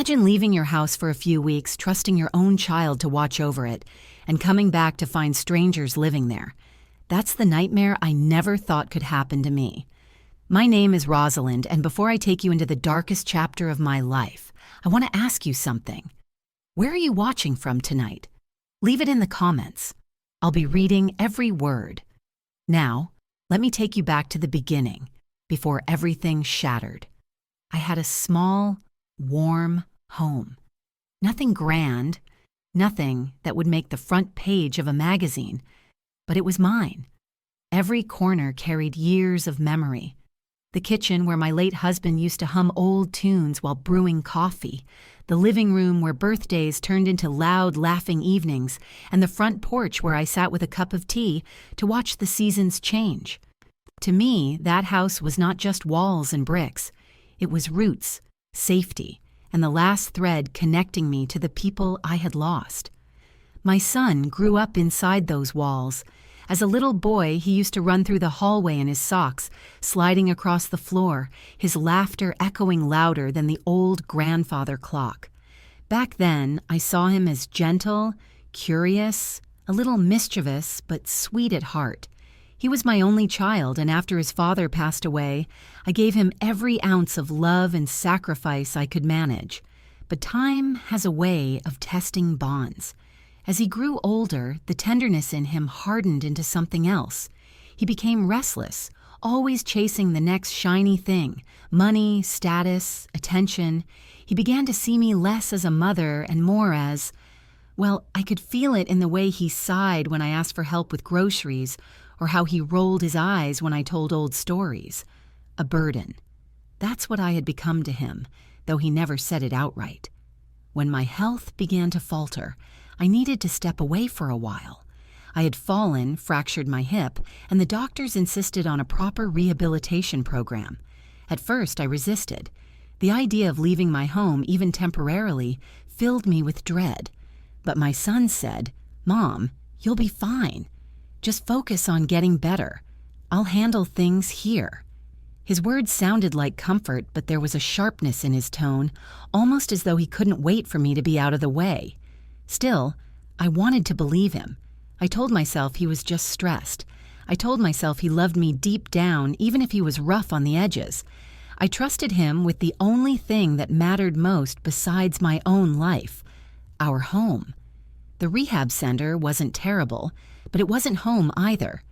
Imagine leaving your house for a few weeks, trusting your own child to watch over it, and coming back to find strangers living there. That's the nightmare I never thought could happen to me. My name is Rosalind, and before I take you into the darkest chapter of my life, I want to ask you something. Where are you watching from tonight? Leave it in the comments. I'll be reading every word. Now, let me take you back to the beginning, before everything shattered. I had a small, warm home. Nothing grand, nothing that would make the front page of a magazine, but it was mine. Every corner carried years of memory. The kitchen where my late husband used to hum old tunes while brewing coffee, the living room where birthdays turned into loud, laughing evenings, and the front porch where I sat with a cup of tea to watch the seasons change. To me, that house was not just walls and bricks. It was roots, safety, and the last thread connecting me to the people I had lost. My son grew up inside those walls. As a little boy, he used to run through the hallway in his socks, sliding across the floor, his laughter echoing louder than the old grandfather clock. Back then, I saw him as gentle, curious, a little mischievous, but sweet at heart. He was my only child, and after his father passed away, I gave him every ounce of love and sacrifice I could manage. But time has a way of testing bonds. As he grew older, the tenderness in him hardened into something else. He became restless, always chasing the next shiny thing, money, status, attention. He began to see me less as a mother and more as, well, I could feel it in the way he sighed when I asked for help with groceries, or how he rolled his eyes when I told old stories. A burden. That's what I had become to him, though he never said it outright. When my health began to falter, I needed to step away for a while. I had fallen, fractured my hip, and the doctors insisted on a proper rehabilitation program. At first, I resisted. The idea of leaving my home, even temporarily, filled me with dread. But my son said, "Mom, you'll be fine. Just focus on getting better. I'll handle things here." His words sounded like comfort, but there was a sharpness in his tone, almost as though he couldn't wait for me to be out of the way. Still, I wanted to believe him. I told myself he was just stressed. I told myself he loved me deep down, even if he was rough on the edges. I trusted him with the only thing that mattered most besides my own life, our home. The rehab center wasn't terrible, but it wasn't home either.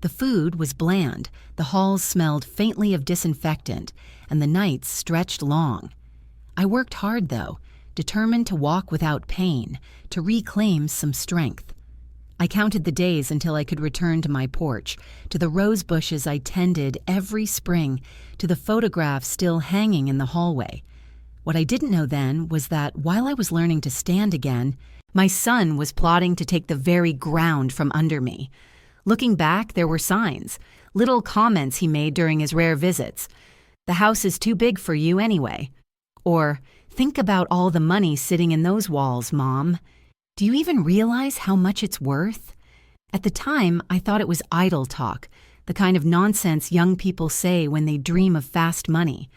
The food was bland, the halls smelled faintly of disinfectant, and the nights stretched long. I worked hard, though, determined to walk without pain, to reclaim some strength. I counted the days until I could return to my porch, to the rose bushes I tended every spring, to the photographs still hanging in the hallway. What I didn't know then was that while I was learning to stand again, my son was plotting to take the very ground from under me. Looking back, there were signs, little comments he made during his rare visits. "The house is too big for you anyway." Or, "Think about all the money sitting in those walls, Mom. Do you even realize how much it's worth?" At the time, I thought it was idle talk, the kind of nonsense young people say when they dream of fast money.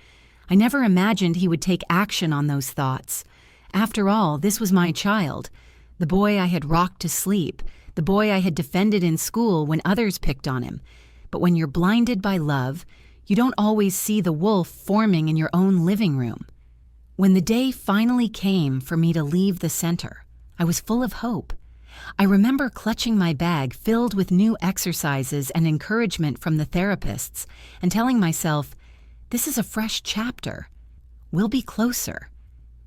I never imagined he would take action on those thoughts. After all, this was my child, the boy I had rocked to sleep, the boy I had defended in school when others picked on him. But when you're blinded by love, you don't always see the wolf forming in your own living room. When the day finally came for me to leave the center, I was full of hope. I remember clutching my bag filled with new exercises and encouragement from the therapists and telling myself, this is a fresh chapter. We'll be closer.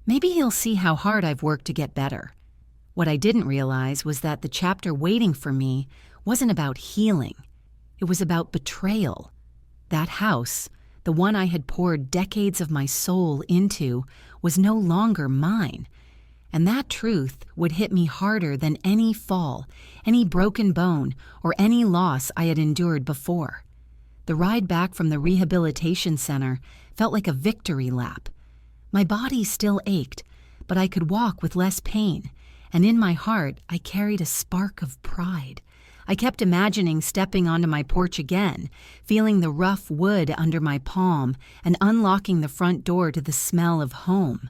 Maybe he'll see how hard I've worked to get better. What I didn't realize was that the chapter waiting for me wasn't about healing. It was about betrayal. That house, the one I had poured decades of my soul into, was no longer mine. And that truth would hit me harder than any fall, any broken bone, or any loss I had endured before. The ride back from the rehabilitation center felt like a victory lap. My body still ached, but I could walk with less pain, and in my heart I carried a spark of pride. I kept imagining stepping onto my porch again, feeling the rough wood under my palm, and unlocking the front door to the smell of home.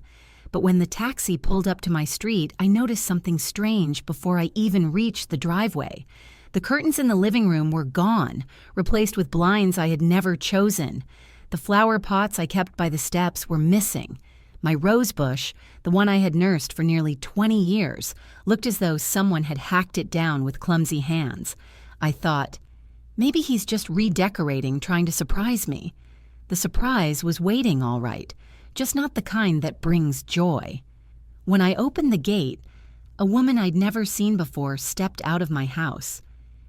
But when the taxi pulled up to my street, I noticed something strange before I even reached the driveway. The curtains in the living room were gone, replaced with blinds I had never chosen. The flower pots I kept by the steps were missing. My rose bush, the one I had nursed for nearly 20 years, looked as though someone had hacked it down with clumsy hands. I thought, maybe he's just redecorating, trying to surprise me. The surprise was waiting all right, just not the kind that brings joy. When I opened the gate, a woman I'd never seen before stepped out of my house.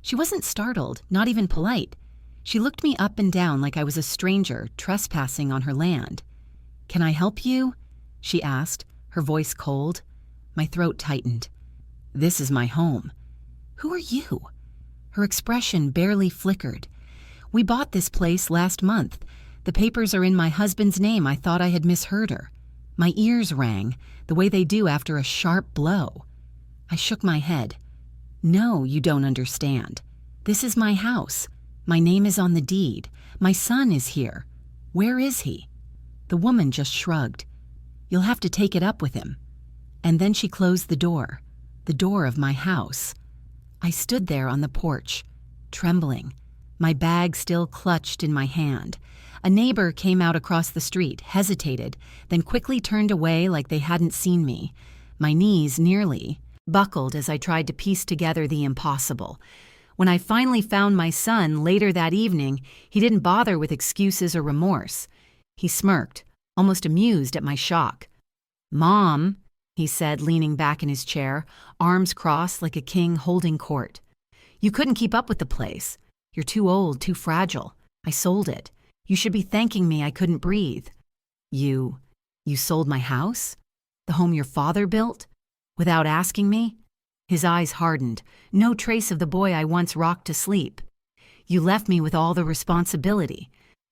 She wasn't startled, not even polite. She looked me up and down like I was a stranger trespassing on her land. "Can I help you?" she asked, her voice cold. My throat tightened. "This is my home." "Who are you?" Her expression barely flickered. "We bought this place last month. The papers are in my husband's name." I thought I had misheard her. My ears rang, the way they do after a sharp blow. I shook my head. "No, you don't understand. This is my house. My name is on the deed. My son is here. Where is he?" The woman just shrugged. "You'll have to take it up with him." And then she closed the door of my house. I stood there on the porch, trembling, my bag still clutched in my hand. A neighbor came out across the street, hesitated, then quickly turned away like they hadn't seen me. My knees nearly buckled as I tried to piece together the impossible. When I finally found my son later that evening, he didn't bother with excuses or remorse. He smirked, almost amused at my shock. "Mom," he said, leaning back in his chair, arms crossed like a king holding court. "You couldn't keep up with the place. You're too old, too fragile. I sold it. You should be thanking me I couldn't breathe." You sold my house? The home your father built? Without asking me?" His eyes hardened, no trace of the boy I once rocked to sleep. "You left me with all the responsibility.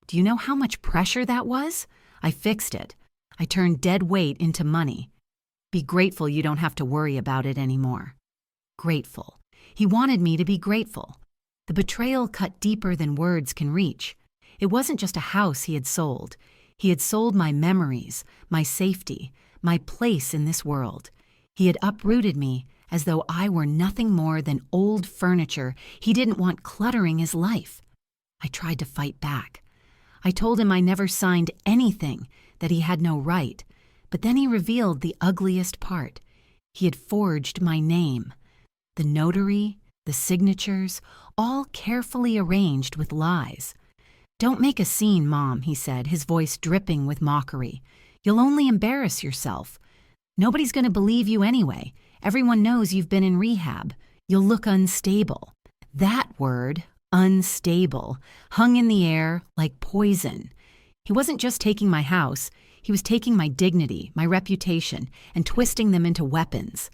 Do you know how much pressure that was? I fixed it. I turned dead weight into money. Be grateful you don't have to worry about it anymore." Grateful. He wanted me to be grateful. The betrayal cut deeper than words can reach. It wasn't just a house he had sold. He had sold my memories, my safety, my place in this world. He had uprooted me as though I were nothing more than old furniture he didn't want cluttering his life. I tried to fight back. I told him I never signed anything, that he had no right. But then he revealed the ugliest part. He had forged my name. The notary, the signatures, all carefully arranged with lies. "Don't make a scene, Mom," he said, his voice dripping with mockery. "You'll only embarrass yourself. Nobody's going to believe you anyway. Everyone knows you've been in rehab. You'll look unstable." That word, unstable, hung in the air like poison. He wasn't just taking my house. He was taking my dignity, my reputation, and twisting them into weapons.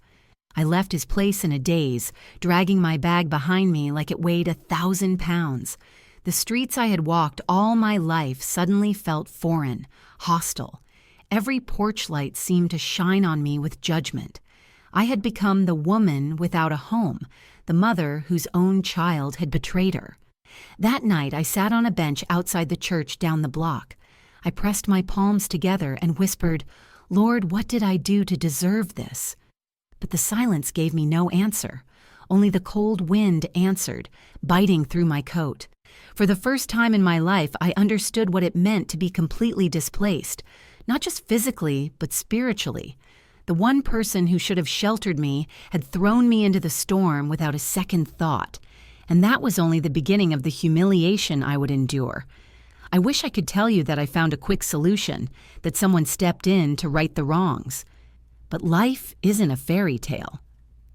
I left his place in a daze, dragging my bag behind me like it weighed 1,000 pounds. The streets I had walked all my life suddenly felt foreign, hostile. Every porch light seemed to shine on me with judgment. I had become the woman without a home, the mother whose own child had betrayed her. That night I sat on a bench outside the church down the block. I pressed my palms together and whispered, "Lord, what did I do to deserve this?" But the silence gave me no answer. Only the cold wind answered, biting through my coat. For the first time in my life, I understood what it meant to be completely displaced, not just physically, but spiritually. The one person who should have sheltered me had thrown me into the storm without a second thought. And that was only the beginning of the humiliation I would endure. I wish I could tell you that I found a quick solution, that someone stepped in to right the wrongs. But life isn't a fairy tale.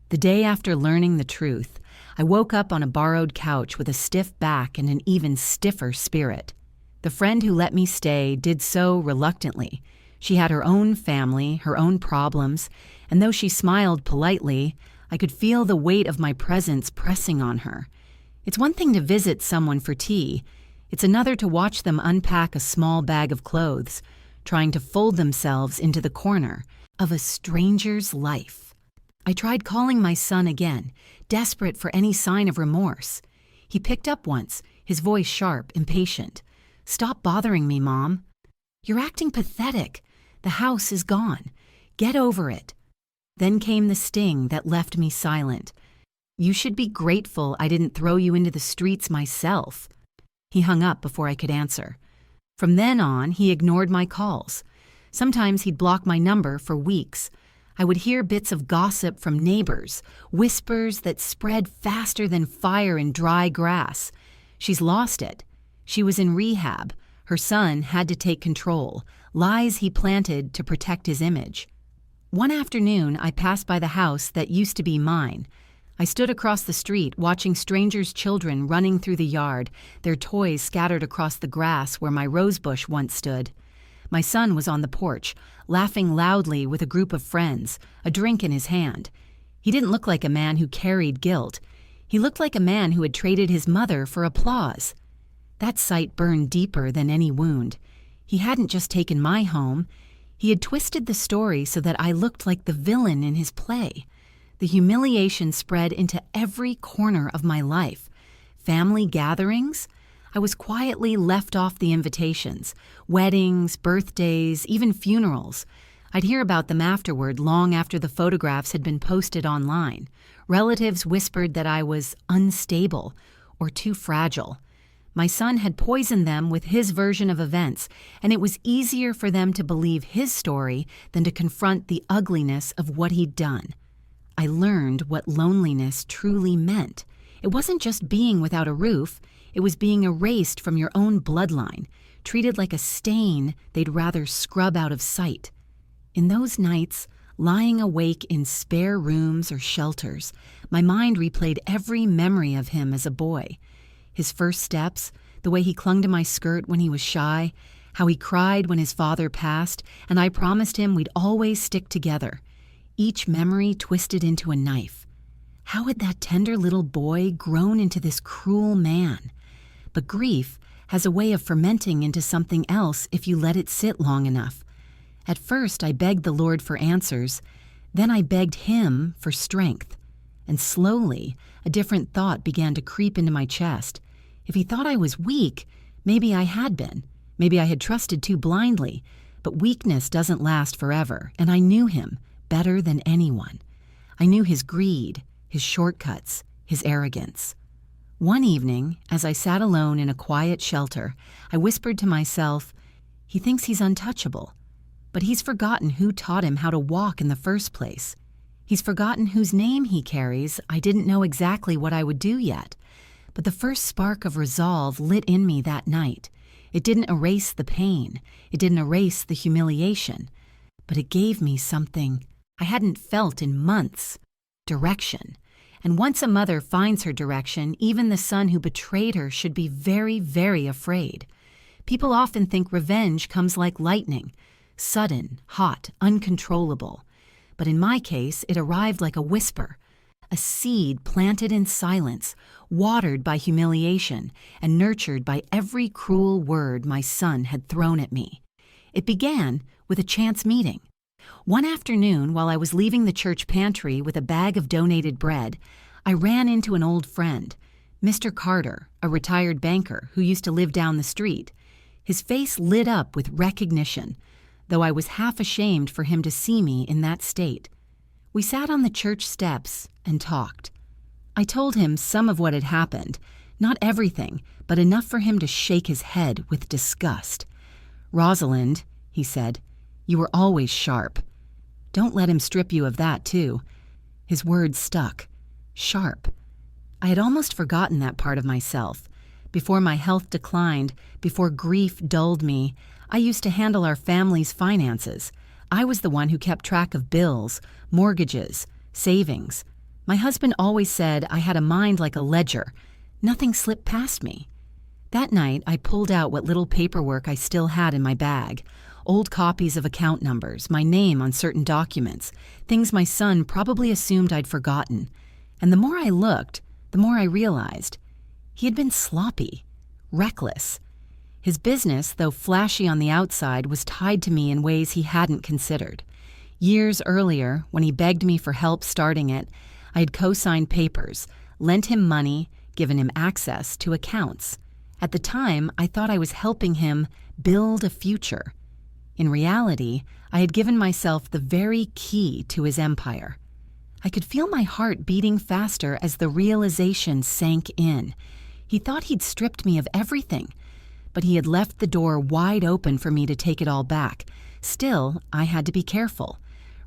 The day after learning the truth, I woke up on a borrowed couch with a stiff back and an even stiffer spirit. The friend who let me stay did so reluctantly. She had her own family, her own problems, and though she smiled politely, I could feel the weight of my presence pressing on her. It's one thing to visit someone for tea. It's another to watch them unpack a small bag of clothes, trying to fold themselves into the corner of a stranger's life. I tried calling my son again, desperate for any sign of remorse. He picked up once, his voice sharp, impatient. "Stop bothering me, Mom." "You're acting pathetic. The house is gone. Get over it." Then came the sting that left me silent. "You should be grateful I didn't throw you into the streets myself." He hung up before I could answer. From then on, he ignored my calls. Sometimes he'd block my number for weeks. I would hear bits of gossip from neighbors, whispers that spread faster than fire in dry grass. "She's lost it. She was in rehab. Her son had to take control." Lies he planted to protect his image. One afternoon, I passed by the house that used to be mine. I stood across the street watching strangers' children running through the yard, their toys scattered across the grass where my rosebush once stood. My son was on the porch, laughing loudly with a group of friends, a drink in his hand. He didn't look like a man who carried guilt. He looked like a man who had traded his mother for applause. That sight burned deeper than any wound. He hadn't just taken my home. He had twisted the story so that I looked like the villain in his play. The humiliation spread into every corner of my life. Family gatherings? I was quietly left off the invitations. Weddings, birthdays, even funerals. I'd hear about them afterward, long after the photographs had been posted online. Relatives whispered that I was unstable or too fragile. My son had poisoned them with his version of events, and it was easier for them to believe his story than to confront the ugliness of what he'd done. I learned what loneliness truly meant. It wasn't just being without a roof, it was being erased from your own bloodline, treated like a stain they'd rather scrub out of sight. In those nights, lying awake in spare rooms or shelters, my mind replayed every memory of him as a boy. His first steps, the way he clung to my skirt when he was shy, how he cried when his father passed, and I promised him we'd always stick together. Each memory twisted into a knife. How had that tender little boy grown into this cruel man? But grief has a way of fermenting into something else if you let it sit long enough. At first, I begged the Lord for answers. Then I begged him for strength. And slowly, a different thought began to creep into my chest. If he thought I was weak, maybe I had been. Maybe I had trusted too blindly. But weakness doesn't last forever, and I knew him better than anyone. I knew his greed, his shortcuts, his arrogance. One evening, as I sat alone in a quiet shelter, I whispered to myself, "He thinks he's untouchable, but he's forgotten who taught him how to walk in the first place. He's forgotten whose name he carries. I didn't know exactly what I would do yet. But the first spark of resolve lit in me that night. It didn't erase the pain. It didn't erase the humiliation. But it gave me something I hadn't felt in months: direction. And once a mother finds her direction, even the son who betrayed her should be very, very afraid. People often think revenge comes like lightning, sudden, hot, uncontrollable. But in my case, it arrived like a whisper, a seed planted in silence, watered by humiliation, and nurtured by every cruel word my son had thrown at me. It began with a chance meeting. One afternoon, while I was leaving the church pantry with a bag of donated bread, I ran into an old friend, Mr. Carter, a retired banker who used to live down the street. His face lit up with recognition, though I was half ashamed for him to see me in that state. We sat on the church steps and talked. I told him some of what had happened, not everything, but enough for him to shake his head with disgust. "Rosalind," he said, "you were always sharp. Don't let him strip you of that, too." His words stuck. Sharp. I had almost forgotten that part of myself. Before my health declined, before grief dulled me, I used to handle our family's finances. I was the one who kept track of bills, mortgages, savings. My husband always said I had a mind like a ledger. Nothing slipped past me. That night, I pulled out what little paperwork I still had in my bag. Old copies of account numbers, my name on certain documents, things my son probably assumed I'd forgotten. And the more I looked, the more I realized he had been sloppy, reckless. His business, though flashy on the outside, was tied to me in ways he hadn't considered. Years earlier, when he begged me for help starting it, I had co-signed papers, lent him money, given him access to accounts. At the time, I thought I was helping him build a future. In reality, I had given myself the very key to his empire. I could feel my heart beating faster as the realization sank in. He thought he'd stripped me of everything, but he had left the door wide open for me to take it all back. Still, I had to be careful.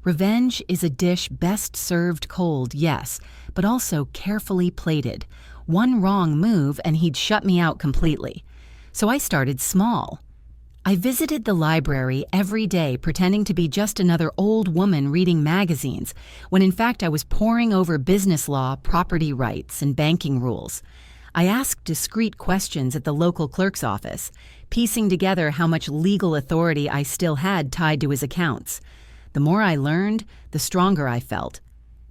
Revenge is a dish best served cold, yes, but also carefully plated. One wrong move and he'd shut me out completely. So I started small. I visited the library every day pretending to be just another old woman reading magazines, when in fact I was poring over business law, property rights, and banking rules. I asked discreet questions at the local clerk's office, piecing together how much legal authority I still had tied to his accounts. The more I learned, the stronger I felt.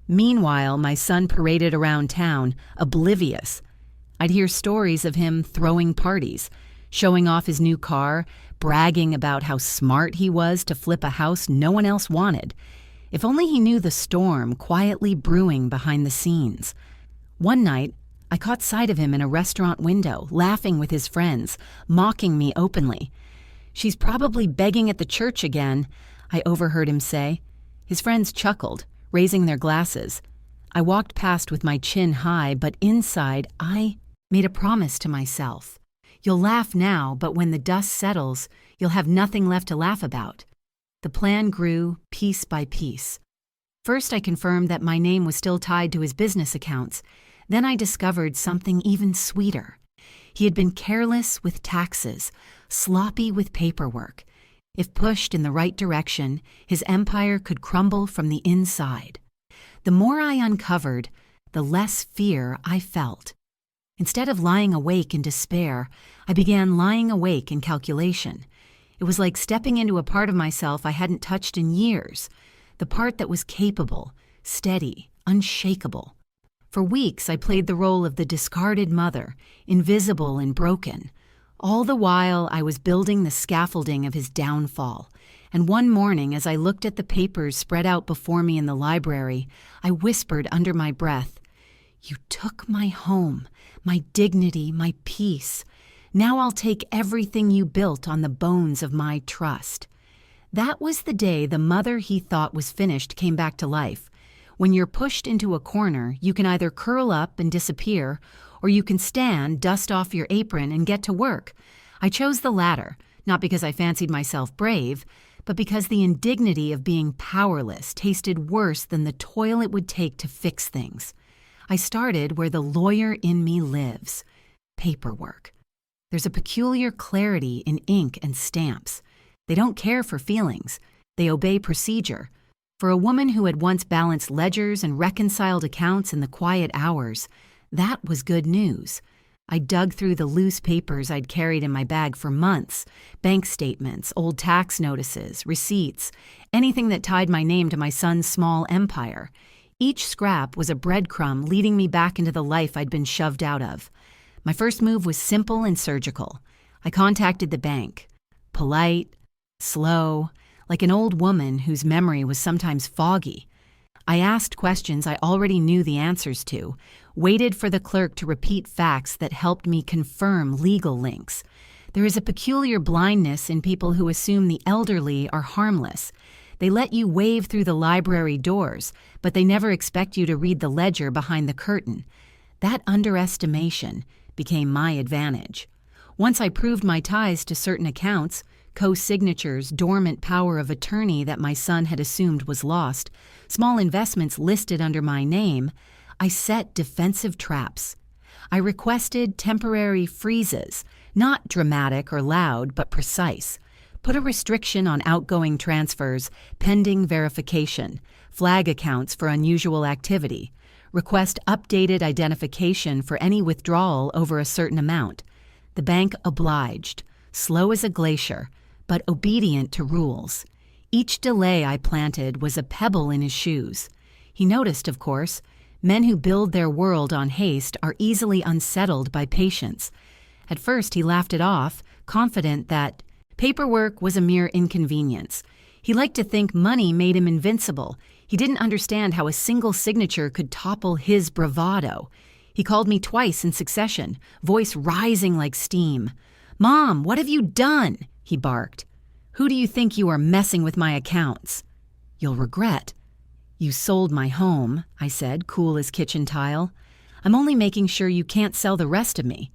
Meanwhile, my son paraded around town, oblivious. I'd hear stories of him throwing parties, showing off his new car, bragging about how smart he was to flip a house no one else wanted. If only he knew the storm quietly brewing behind the scenes. One night, I caught sight of him in a restaurant window, laughing with his friends, mocking me openly. "She's probably begging at the church again," I overheard him say. His friends chuckled, raising their glasses. I walked past with my chin high, but inside I made a promise to myself. You'll laugh now, but when the dust settles, you'll have nothing left to laugh about. The plan grew piece by piece. First, I confirmed that my name was still tied to his business accounts. Then I discovered something even sweeter. He had been careless with taxes, sloppy with paperwork. If pushed in the right direction, his empire could crumble from the inside. The more I uncovered, the less fear I felt. Instead of lying awake in despair, I began lying awake in calculation. It was like stepping into a part of myself I hadn't touched in years, the part that was capable, steady, unshakable. For weeks, I played the role of the discarded mother, invisible and broken. All the while, I was building the scaffolding of his downfall. And one morning, as I looked at the papers spread out before me in the library, I whispered under my breath, "You took my home, my dignity, my peace. Now I'll take everything you built on the bones of my trust." That was the day the mother he thought was finished came back to life. When you're pushed into a corner, you can either curl up and disappear, or you can stand, dust off your apron, and get to work. I chose the latter, not because I fancied myself brave, but because the indignity of being powerless tasted worse than the toil it would take to fix things. I started where the lawyer in me lives: paperwork. There's a peculiar clarity in ink and stamps. They don't care for feelings. They obey procedure. For a woman who had once balanced ledgers and reconciled accounts in the quiet hours, that was good news. I dug through the loose papers I'd carried in my bag for months: bank statements, old tax notices, receipts, anything that tied my name to my son's small empire. Each scrap was a breadcrumb leading me back into the life I'd been shoved out of. My first move was simple and surgical. I contacted the bank. Polite, slow, like an old woman whose memory was sometimes foggy. I asked questions I already knew the answers to, waited for the clerk to repeat facts that helped me confirm legal links. There is a peculiar blindness in people who assume the elderly are harmless. They let you wave through the library doors, but they never expect you to read the ledger behind the curtain. That underestimation became my advantage. Once I proved my ties to certain accounts, co-signatures, dormant power of attorney that my son had assumed was lost, small investments listed under my name, I set defensive traps. I requested temporary freezes, not dramatic or loud, but precise. Put a restriction on outgoing transfers, pending verification, flag accounts for unusual activity, request updated identification for any withdrawal over a certain amount. The bank obliged, slow as a glacier, but obedient to rules. Each delay I planted was a pebble in his shoes. He noticed, of course. Men who build their world on haste are easily unsettled by patience. At first, he laughed it off, confident that paperwork was a mere inconvenience. He liked to think money made him invincible. He didn't understand how a single signature could topple his bravado. He called me twice in succession, voice rising like steam. "Mom, what have you done?" he barked. Who do you think you are messing with my accounts? You'll regret. You sold my home, I said, cool as kitchen tile. I'm only making sure you can't sell the rest of me.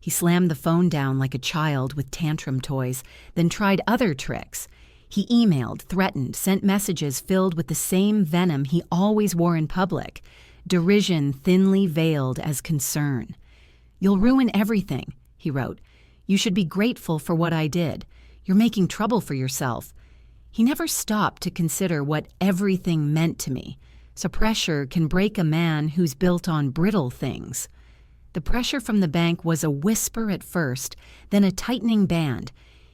He slammed the phone down like a child with tantrum toys, then tried other tricks. He emailed, threatened, sent messages filled with the same venom he always wore in public, derision thinly veiled as concern. You'll ruin everything, he wrote. You should be grateful for what I did. You're making trouble for yourself. He never stopped to consider what everything meant to me. So pressure can break a man who's built on brittle things. The pressure from the bank was a whisper at first, then a tightening band.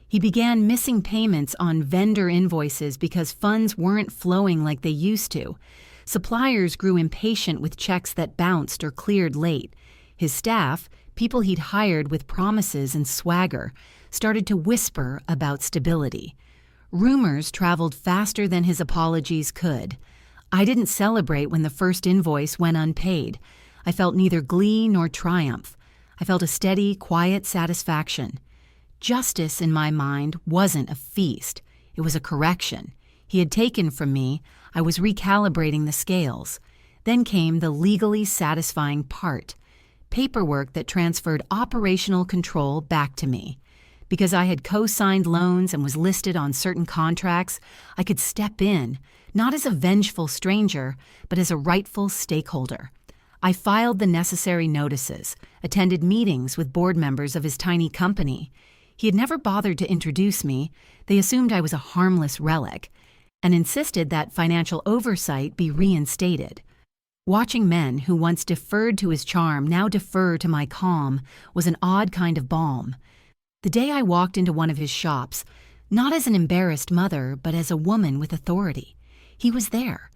He began missing payments on vendor invoices because funds weren't flowing like they used to. Suppliers grew impatient with checks that bounced or cleared late. His staff, people he'd hired with promises and swagger, started to whisper about stability. Rumors traveled faster than his apologies could. I didn't celebrate when the first invoice went unpaid. I felt neither glee nor triumph. I felt a steady, quiet satisfaction. Justice, in my mind, wasn't a feast. It was a correction. He had taken from me. I was recalibrating the scales. Then came the legally satisfying part. Paperwork that transferred operational control back to me. Because I had co-signed loans and was listed on certain contracts, I could step in, not as a vengeful stranger, but as a rightful stakeholder. I filed the necessary notices, attended meetings with board members of his tiny company. He had never bothered to introduce me. They assumed I was a harmless relic, and insisted that financial oversight be reinstated. Watching men who once deferred to his charm now defer to my calm was an odd kind of balm. The day I walked into one of his shops, not as an embarrassed mother, but as a woman with authority, he was there.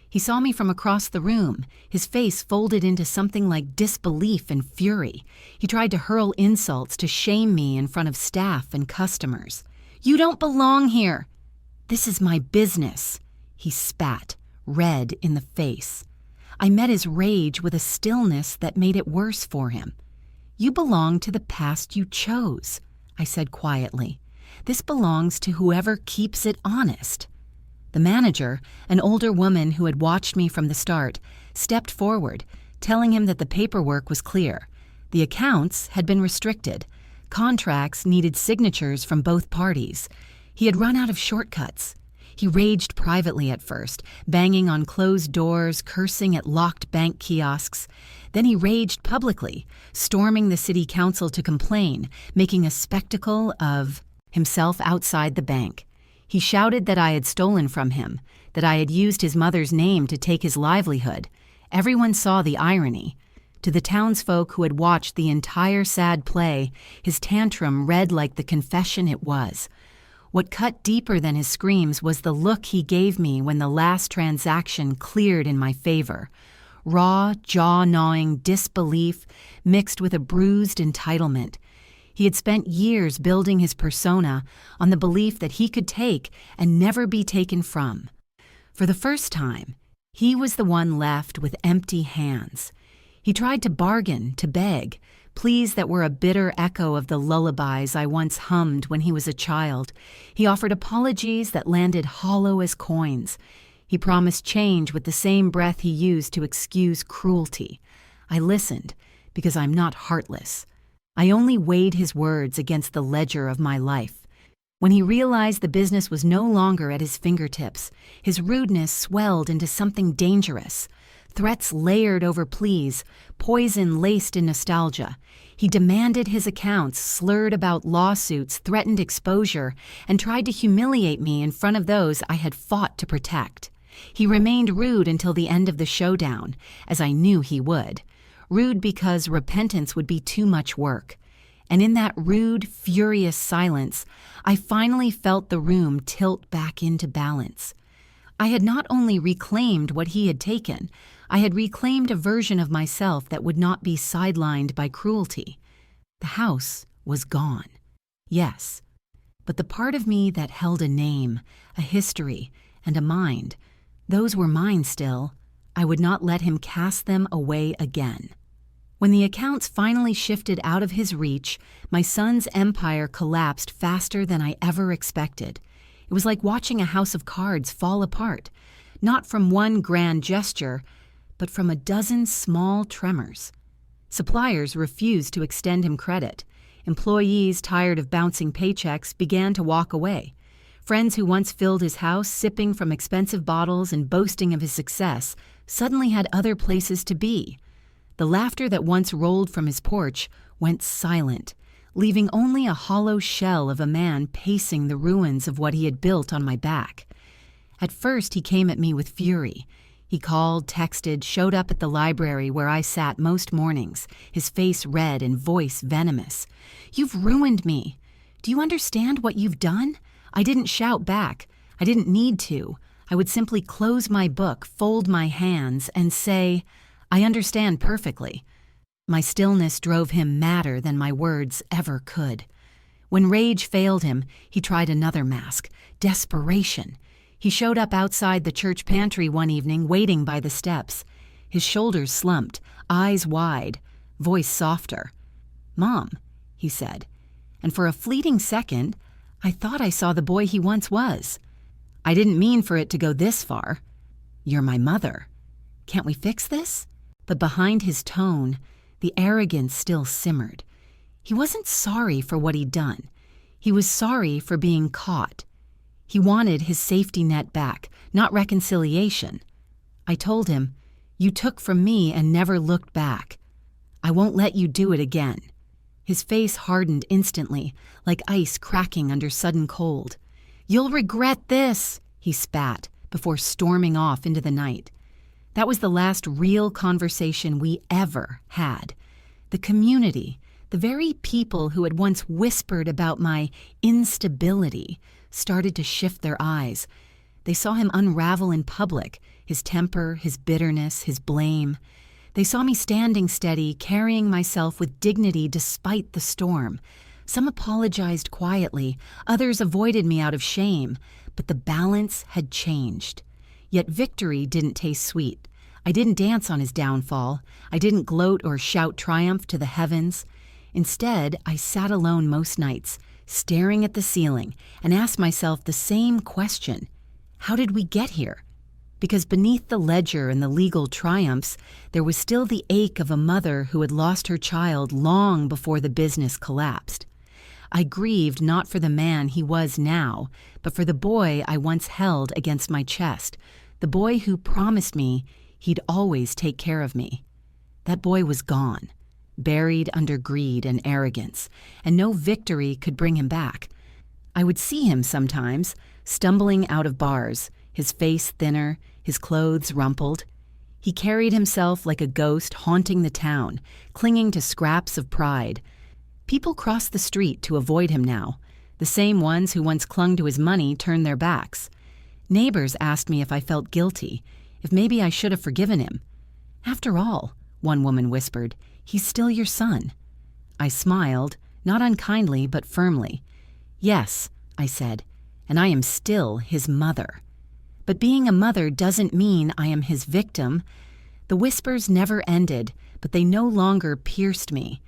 He saw me from across the room, his face folded into something like disbelief and fury. He tried to hurl insults to shame me in front of staff and customers. "You don't belong here." "This is my business," he spat, red in the face. I met his rage with a stillness that made it worse for him. "You belong to the past you chose," I said quietly. "This belongs to whoever keeps it honest." The manager, an older woman who had watched me from the start, stepped forward, telling him that the paperwork was clear. The accounts had been restricted. Contracts needed signatures from both parties. He had run out of shortcuts. He raged privately at first, banging on closed doors, cursing at locked bank kiosks. Then he raged publicly, storming the city council to complain, making a spectacle of himself outside the bank. He shouted that I had stolen from him, that I had used his mother's name to take his livelihood. Everyone saw the irony. To the townsfolk who had watched the entire sad play, his tantrum read like the confession it was. What cut deeper than his screams was the look he gave me when the last transaction cleared in my favor. Raw, jaw-gnawing disbelief mixed with a bruised entitlement. He had spent years building his persona on the belief that he could take and never be taken from. For the first time, he was the one left with empty hands. He tried to bargain, to beg, pleas that were a bitter echo of the lullabies I once hummed when he was a child. He offered apologies that landed hollow as coins. He promised change with the same breath he used to excuse cruelty. I listened, because I'm not heartless. I only weighed his words against the ledger of my life. When he realized the business was no longer at his fingertips, his rudeness swelled into something dangerous. Threats layered over pleas, poison laced in nostalgia. He demanded his accounts, slurred about lawsuits, threatened exposure, and tried to humiliate me in front of those I had fought to protect. He remained rude until the end of the showdown, as I knew he would. Rude because repentance would be too much work. And in that rude, furious silence, I finally felt the room tilt back into balance. I had not only reclaimed what he had taken, I had reclaimed a version of myself that would not be sidelined by cruelty. The house was gone. Yes, but the part of me that held a name, a history, and a mind, those were mine still. I would not let him cast them away again. When the accounts finally shifted out of his reach, my son's empire collapsed faster than I ever expected. It was like watching a house of cards fall apart, not from one grand gesture, but from a dozen small tremors. Suppliers refused to extend him credit. Employees, tired of bouncing paychecks, began to walk away. Friends who once filled his house, sipping from expensive bottles and boasting of his success, suddenly had other places to be. The laughter that once rolled from his porch went silent, leaving only a hollow shell of a man pacing the ruins of what he had built on my back. At first, he came at me with fury. He called, texted, showed up at the library where I sat most mornings, his face red and voice venomous. "You've ruined me. Do you understand what you've done?" I didn't shout back. I didn't need to. I would simply close my book, fold my hands, and say, "I understand perfectly." My stillness drove him madder than my words ever could. When rage failed him, he tried another mask, desperation. He showed up outside the church pantry one evening, waiting by the steps. His shoulders slumped, eyes wide, voice softer. "Mom," he said, and for a fleeting second, I thought I saw the boy he once was. "I didn't mean for it to go this far. You're my mother. Can't we fix this?" But behind his tone, the arrogance still simmered. He wasn't sorry for what he'd done. He was sorry for being caught. He wanted his safety net back, not reconciliation. I told him, "You took from me and never looked back. I won't let you do it again." His face hardened instantly, like ice cracking under sudden cold. "You'll regret this," he spat, before storming off into the night. That was the last real conversation we ever had. The community, the very people who had once whispered about my instability, started to shift their eyes. They saw him unravel in public, his temper, his bitterness, his blame. They saw me standing steady, carrying myself with dignity despite the storm. Some apologized quietly, others avoided me out of shame, but the balance had changed. Yet victory didn't taste sweet. I didn't dance on his downfall. I didn't gloat or shout triumph to the heavens. Instead, I sat alone most nights, staring at the ceiling, and asked myself the same question: how did we get here? Because beneath the ledger and the legal triumphs, there was still the ache of a mother who had lost her child long before the business collapsed. I grieved not for the man he was now, but for the boy I once held against my chest, the boy who promised me he'd always take care of me. That boy was gone, buried under greed and arrogance, and no victory could bring him back. I would see him sometimes, stumbling out of bars, his face thinner, his clothes rumpled. He carried himself like a ghost haunting the town, clinging to scraps of pride. People crossed the street to avoid him now. The same ones who once clung to his money turned their backs. Neighbors asked me if I felt guilty, if maybe I should have forgiven him. "After all," one woman whispered, "he's still your son." I smiled, not unkindly but firmly. "Yes," I said, "and I am still his mother. But being a mother doesn't mean I am his victim." The whispers never ended, but they no longer pierced me.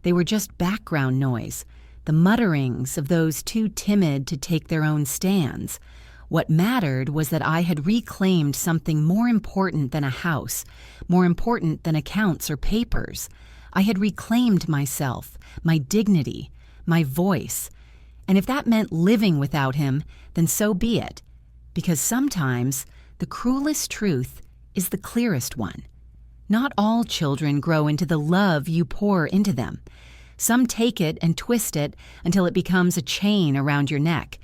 They were just background noise, the mutterings of those too timid to take their own stands. What mattered was that I had reclaimed something more important than a house, more important than accounts or papers. I had reclaimed myself, my dignity, my voice. And if that meant living without him, then so be it. Because sometimes the cruelest truth is the clearest one. Not all children grow into the love you pour into them. Some take it and twist it until it becomes a chain around your neck.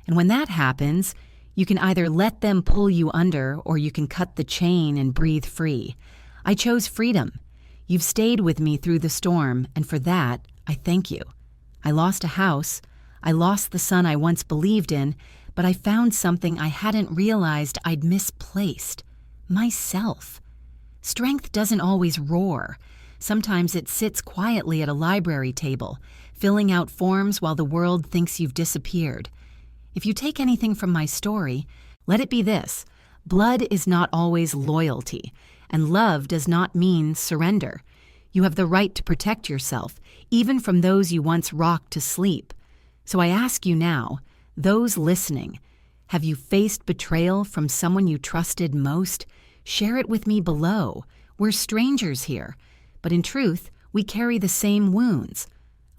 And when that happens, you can either let them pull you under or you can cut the chain and breathe free. I chose freedom. You've stayed with me through the storm, and for that, I thank you. I lost a house. I lost the son I once believed in, but I found something I hadn't realized I'd misplaced: myself. Strength doesn't always roar. Sometimes it sits quietly at a library table, filling out forms while the world thinks you've disappeared. If you take anything from my story, let it be this: blood is not always loyalty, and love does not mean surrender. You have the right to protect yourself, even from those you once rocked to sleep. So I ask you now, those listening, have you faced betrayal from someone you trusted most? Share it with me below. We're strangers here, but in truth, we carry the same wounds.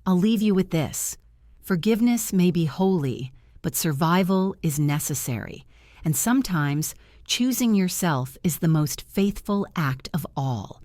I'll leave you with this. Forgiveness may be holy, but survival is necessary. And sometimes, choosing yourself is the most faithful act of all.